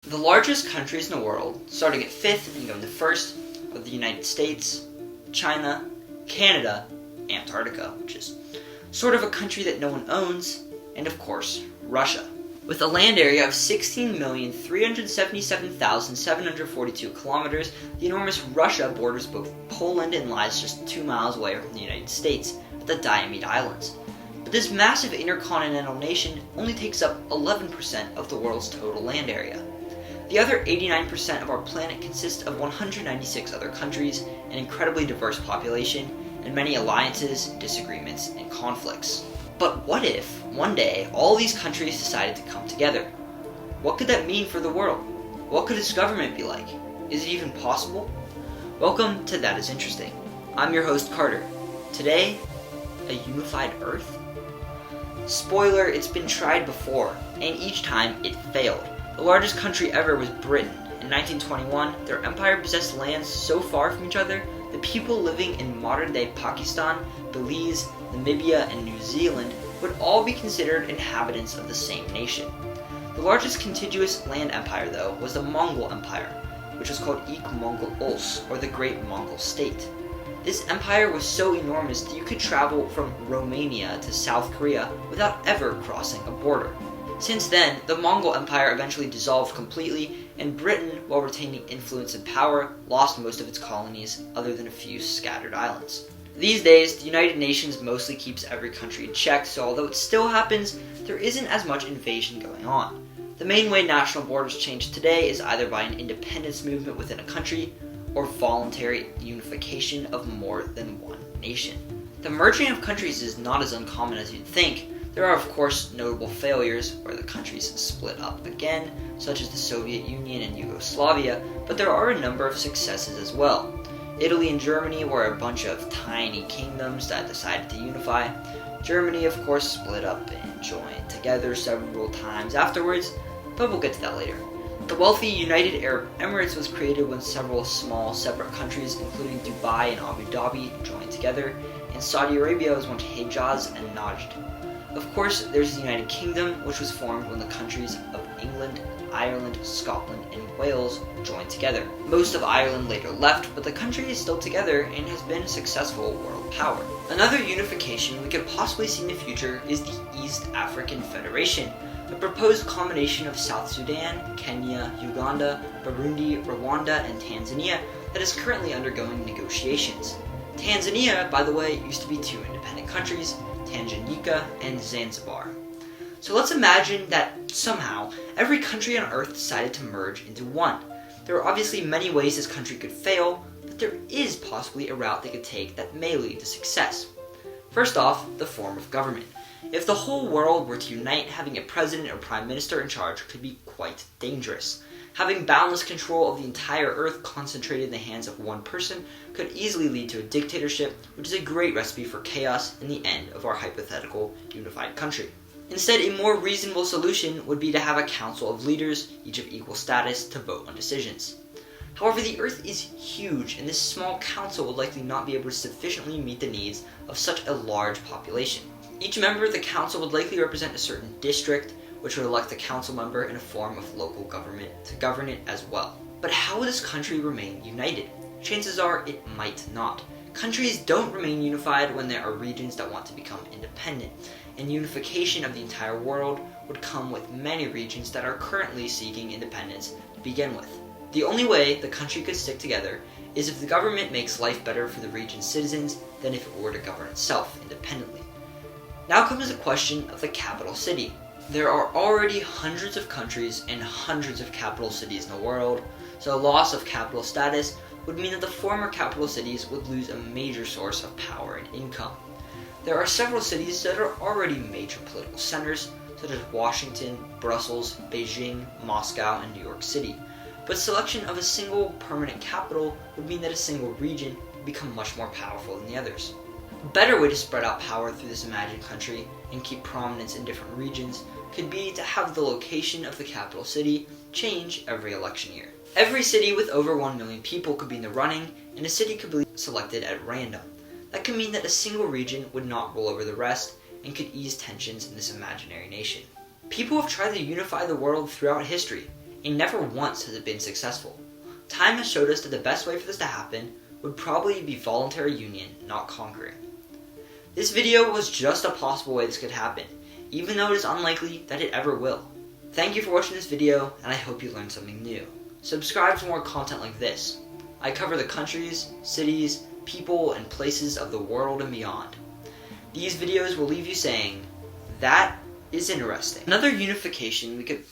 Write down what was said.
The largest countries in the world, starting at 5th and going to 1st, are the United States, China, Canada, Antarctica, which is sort of a country that no one owns, and of course, Russia. With a land area of 16,377,742 kilometers, the enormous Russia borders both Poland and lies just 2 miles away from the United States at the Diomede Islands. But this massive intercontinental nation only takes up 11% of the world's total land area. The other 89% of our planet consists of 196 other countries, an incredibly diverse population, and many alliances, disagreements, and conflicts. But what if, one day, all these countries decided to come together? What could that mean for the world? What could its government be like? Is it even possible? Welcome to That Is Interesting. I'm your host, Carter. Today, a unified Earth? Spoiler, it's been tried before, and each time it failed. The largest country ever was Britain. In 1921, their empire possessed lands so far from each other that people living in modern-day Pakistan, Belize, Namibia, and New Zealand would all be considered inhabitants of the same nation. The largest contiguous land empire, though, was the Mongol Empire, which was called Ik-Mongol Ols, or the Great Mongol State. This empire was so enormous that you could travel from Romania to South Korea without ever crossing a border. Since then, the Mongol Empire eventually dissolved completely, and Britain, while retaining influence and power, lost most of its colonies, other than a few scattered islands. These days, the United Nations mostly keeps every country in check, so although it still happens, there isn't as much invasion going on. The main way national borders change today is either by an independence movement within a country, or voluntary unification of more than one nation. The merging of countries is not as uncommon as you'd think. There are, of course, notable failures where the countries split up again, such as the Soviet Union and Yugoslavia, but there are a number of successes as well. Italy and Germany were a bunch of tiny kingdoms that decided to unify. Germany, of course, split up and joined together several times afterwards, but we'll get to that later. The wealthy United Arab Emirates was created when several small separate countries, including Dubai and Abu Dhabi, joined together, and Saudi Arabia was once Hejaz and Najd. Of course, there's the United Kingdom, which was formed when the countries of England, Ireland, Scotland, and Wales joined together. Most of Ireland later left, but the country is still together and has been a successful world power. Another unification we could possibly see in the future is the East African Federation, a proposed combination of South Sudan, Kenya, Uganda, Burundi, Rwanda, and Tanzania that is currently undergoing negotiations. Tanzania, by the way, used to be two independent countries, Tanganyika and Zanzibar. So let's imagine that somehow every country on Earth decided to merge into one. There are obviously many ways this country could fail, but there is possibly a route they could take that may lead to success. First off, the form of government. If the whole world were to unite, having a president or prime minister in charge could be quite dangerous. Having boundless control of the entire Earth concentrated in the hands of one person could easily lead to a dictatorship, which is a great recipe for chaos and the end of our hypothetical unified country. Instead, a more reasonable solution would be to have a council of leaders, each of equal status, to vote on decisions. However, the Earth is huge, and this small council would likely not be able to sufficiently meet the needs of such a large population. Each member of the council would likely represent a certain district, which would elect a council member in a form of local government to govern it as well. But how would this country remain united? Chances are it might not. Countries don't remain unified when there are regions that want to become independent, and unification of the entire world would come with many regions that are currently seeking independence to begin with. The only way the country could stick together is if the government makes life better for the region's citizens than if it were to govern itself independently. Now comes the question of the capital city. There are already hundreds of countries and hundreds of capital cities in the world, so a loss of capital status would mean that the former capital cities would lose a major source of power and income. There are several cities that are already major political centers, such as Washington, Brussels, Beijing, Moscow, and New York City, but selection of a single permanent capital would mean that a single region would become much more powerful than the others. A better way to spread out power through this imagined country and keep prominence in different regions could be to have the location of the capital city change every election year. Every city with over 1 million people could be in the running, and a city could be selected at random. That could mean that a single region would not rule over the rest and could ease tensions in this imaginary nation. People have tried to unify the world throughout history. and never once has it been successful. Time has showed us that the best way for this to happen would probably be voluntary union, not conquering. This video was just a possible way this could happen, even though it is unlikely that it ever will. Thank you for watching this video, and I hope you learned something new. Subscribe for more content like this. I cover the countries, cities, people, and places of the world and beyond. These videos will leave you saying, that is interesting. Another unification we could